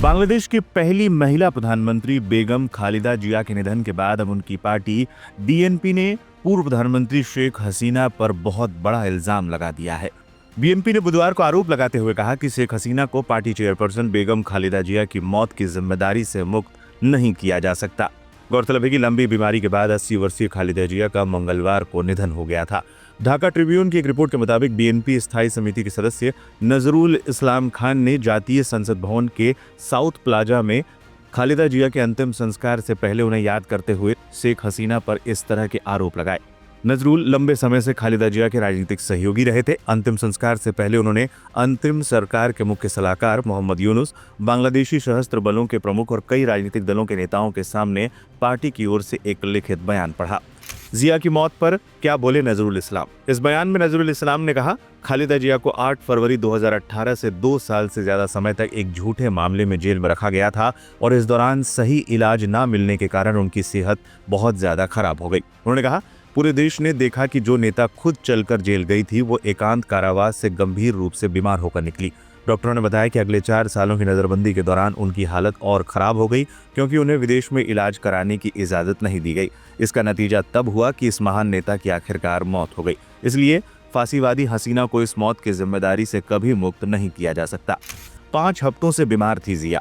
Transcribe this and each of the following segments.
बांग्लादेश की पहली महिला प्रधानमंत्री बेगम खालिदा जिया के निधन के बाद अब उनकी पार्टी बीएनपी ने पूर्व प्रधानमंत्री शेख हसीना पर बहुत बड़ा इल्जाम लगा दिया है। बीएनपी ने बुधवार को आरोप लगाते हुए कहा कि शेख हसीना को पार्टी चेयरपर्सन बेगम खालिदा जिया की मौत की जिम्मेदारी से मुक्त नहीं किया जा सकता। गौरतलब है कि लंबी बीमारी के बाद 80 वर्षीय खालिदा जिया का मंगलवार को निधन हो गया था। ढाका ट्रिब्यून की एक रिपोर्ट के मुताबिक बीएनपी स्थायी समिति के सदस्य नजरुल इस्लाम खान ने जातीय संसद भवन के साउथ प्लाजा में खालिदा जिया के अंतिम संस्कार से पहले उन्हें याद करते हुए शेख हसीना पर इस तरह के आरोप लगाए। नजरुल लंबे समय से खालिदा जिया के राजनीतिक सहयोगी रहे थे। अंतिम संस्कार से पहले उन्होंने अंतिम सरकार के मुख्य सलाहकार मोहम्मद यूनुस, बांग्लादेशी सशस्त्र बलों के प्रमुख और कई राजनीतिक दलों के नेताओं के सामने पार्टी की ओर से एक लिखित बयान पढ़ा। जिया की मौत पर क्या बोले नजरुल इस्लाम। इस बयान में नजरुल इस्लाम ने कहा, खालिदा जिया को 8 फरवरी 2018 से 2 साल से ज्यादा समय तक एक झूठे मामले में जेल में रखा गया था और इस दौरान सही इलाज न मिलने के कारण उनकी सेहत बहुत ज्यादा खराब हो गई। उन्होंने कहा, पूरे देश ने देखा कि जो नेता खुद चलकर जेल गई थी वो एकांत कारावास से गंभीर रूप से बीमार होकर निकली। डॉक्टरों ने बताया कि अगले 4 सालों की नजरबंदी के दौरान उनकी हालत और खराब हो गई क्योंकि उन्हें विदेश में इलाज कराने की इजाजत नहीं दी गई। इसका नतीजा तब हुआ कि इस महान नेता की आखिरकार मौत हो गई। इसलिए फांसीवादी हसीना को इस मौत की जिम्मेदारी से कभी मुक्त नहीं किया जा सकता। 5 हफ्तों से बीमार थी जिया।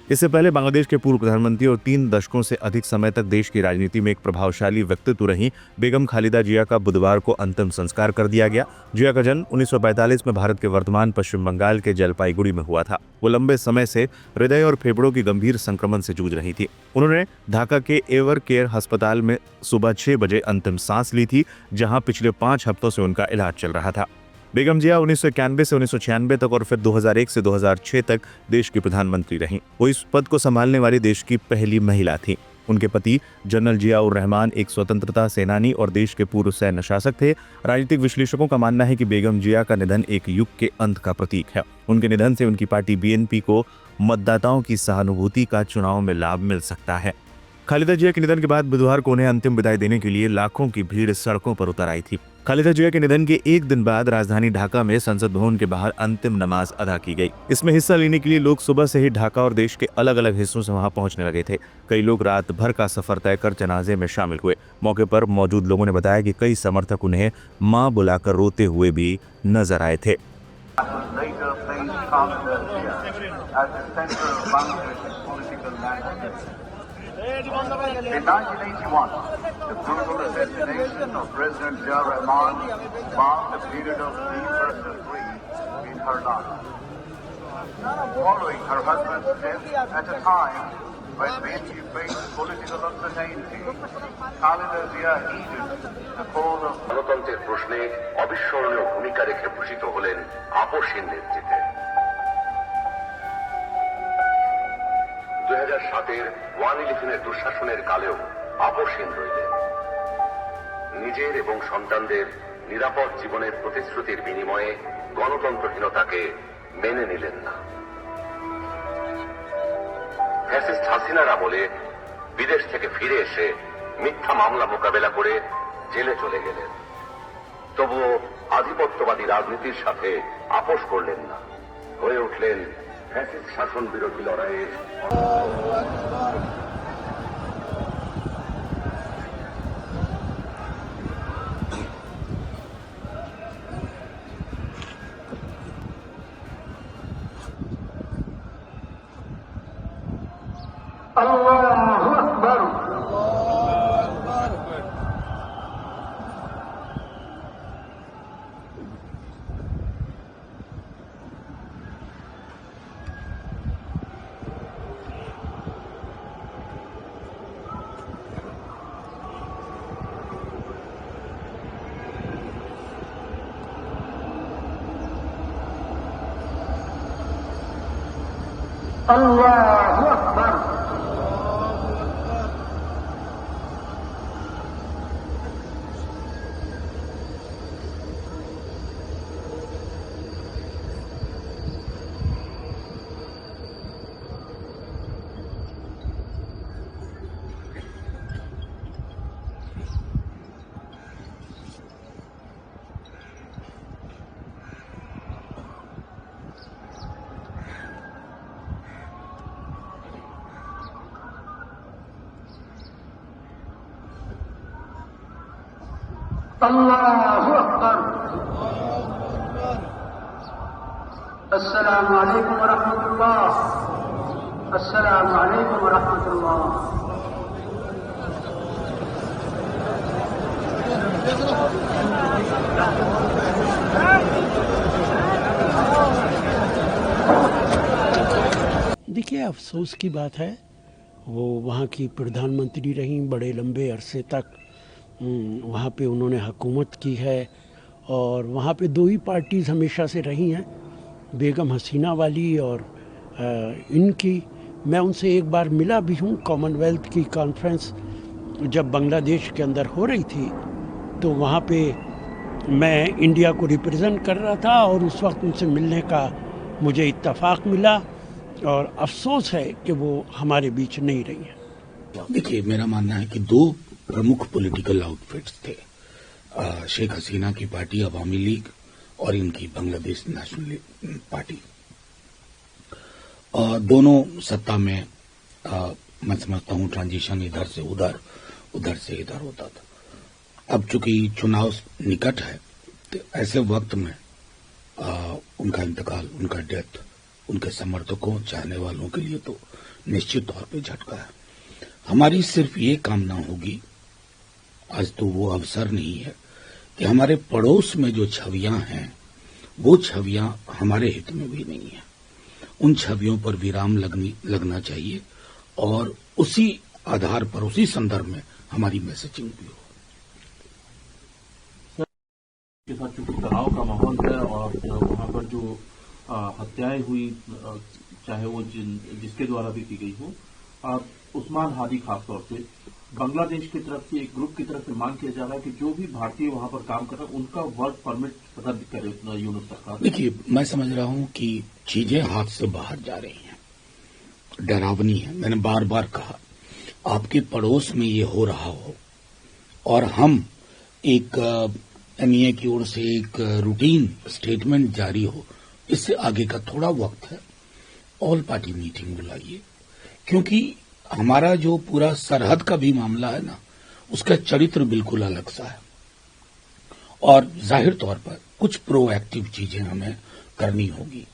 इससे पहले बांग्लादेश के पूर्व प्रधानमंत्री और 3 दशकों से अधिक समय तक देश की राजनीति में एक प्रभावशाली व्यक्तित्व रही बेगम खालिदा जिया का बुधवार को अंतिम संस्कार कर दिया गया। जिया का जन्म 1945 में भारत के वर्तमान पश्चिम बंगाल के जलपाईगुड़ी में हुआ था। वो लंबे समय से हृदय और फेफड़ों की गंभीर संक्रमण से जूझ रही थी। उन्होंने ढाका के एवर केयर अस्पताल में सुबह 6 बजे अंतिम सांस ली थी, जहां पिछले 5 हफ्तों से उनका इलाज चल रहा था। बेगम जिया 1991 से 1996 तक और फिर 2001 से 2006 तक देश की प्रधानमंत्री रहीं। वो इस पद को संभालने वाली देश की पहली महिला थी। उनके पति जनरल जियाउर रहमान एक स्वतंत्रता सेनानी और देश के पूर्व सैन्य शासक थे। राजनीतिक विश्लेषकों का मानना है कि बेगम जिया का निधन एक युग के अंत का प्रतीक है। उनके निधन से उनकी पार्टी बीएनपी को मतदाताओं की सहानुभूति का चुनाव में लाभ मिल सकता है। खालिदा जिया के निधन के बाद बुधवार को उन्हें अंतिम विदाई देने के लिए लाखों की भीड़ सड़कों पर उतर आई थी। खालिदा जिया के निधन के एक दिन बाद राजधानी ढाका में संसद भवन के बाहर अंतिम नमाज अदा की गई। इसमें हिस्सा लेने के लिए लोग सुबह से ही ढाका और देश के अलग अलग हिस्सों से वहां पहुंचने लगे थे। कई लोग रात भर का सफर तय कर जनाजे में शामिल हुए। मौके पर मौजूद लोगों ने बताया कि कई समर्थक उन्हें मां बुलाकर रोते हुए भी नजर आए थे। In 1981, the brutal assassination of President Zia Rahman marked a period of deep grief in her life. Following her husband's death at a time when many faced political uncertainty, Khalida Zia heeded the call of গণতন্ত্রের প্রশ্নে অবিস্মরণীয় ভূমিকা রেখে ভূষিত হলেন আপসহীন নেতৃত্বে। 2007-এর 111-এর দুঃশাসনের কালেও আপসহীন রইলেন। নিজের এবং সন্তানদের নিরাপদ জীবনের প্রতিশ্রুতির বিনিময়ে গণতন্ত্রহীনতাকে মেনে নিলেন না। ফ্যাসিস্ট হাসিনার আমলে বিদেশ থেকে ফিরে এসে মিথ্যা মামলা মোকাবেলা করে জেলে চলে গেলেন। তবুও আধিপত্যবাদী রাজনীতির সাথে আপোষ করলেন না, হয়ে উঠলেন ফ্যাসিস্ট শাসন বিরোধী লড়াইয়ের আল্লাহু আকবার। আল্লাহু আকবার। अल्लाहु अकबर। अस्सलामु अलैकुम व रहमतुल्लाह। अस्सलामु अलैकुम व रहमतुल्लाह। देखिए, अफसोस की बात है, वो वहाँ की प्रधानमंत्री रहीं बड़े लंबे अरसे तक। वहाँ पे उन्होंने हुकूमत की है और वहाँ पे दो ही पार्टीज़ हमेशा से रही हैं, बेगम हसीना वाली और इनकी। मैं उनसे एक बार मिला भी हूँ, कॉमनवेल्थ की कॉन्फ्रेंस जब बांग्लादेश के अंदर हो रही थी तो वहाँ पे मैं इंडिया को रिप्रेजेंट कर रहा था और उस वक्त उनसे मिलने का मुझे इत्तफाक मिला और अफसोस है कि वो हमारे बीच नहीं रही है। देखिए, मेरा मानना है कि दो प्रमुख पॉलिटिकल आउटफिट्स थे, शेख हसीना की पार्टी अवामी लीग और इनकी बांग्लादेश नेशनल पार्टी। दोनों सत्ता में मैं समझता हूं ट्रांजिशन इधर से उधर, उधर से इधर होता था। अब चूंकि चुनाव निकट है तो ऐसे वक्त में उनका इंतकाल, उनका डेथ उनके समर्थकों, चाहने वालों के लिए तो निश्चित तौर पे झटका है। हमारी सिर्फ ये कामना होगी, आज तो वो अवसर नहीं है, कि हमारे पड़ोस में जो छवियां हैं वो छवियां हमारे हित में भी नहीं है। उन छवियों पर विराम लगना चाहिए और उसी आधार पर, उसी संदर्भ में हमारी मैसेजिंग भी हो। के साथ चूंकि तनाव का माहौल है और वहां पर जो हत्याएं हुई, चाहे वो जिसके द्वारा भी की गई हो, उस्मान हादी खासतौर से बांग्लादेश की तरफ से, एक ग्रुप की तरफ से मांग किया जा रहा है कि जो भी भारतीय वहां पर काम कर रहे हैं उनका वर्क परमिट रद्द करे यूनुस सरकार। देखिए, मैं समझ रहा हूं कि चीजें हाथ से बाहर जा रही हैं, डरावनी है। मैंने बार बार कहा, आपके पड़ोस में ये हो रहा हो और हम एक एमईए की ओर से एक रूटीन स्टेटमेंट जारी हो, इससे आगे का थोड़ा वक्त है। ऑल पार्टी मीटिंग बुलाइए, क्योंकि हमारा जो पूरा सरहद का भी मामला है ना, उसका चरित्र बिल्कुल अलग सा है और जाहिर तौर पर कुछ प्रोएक्टिव चीजें हमें करनी होगी।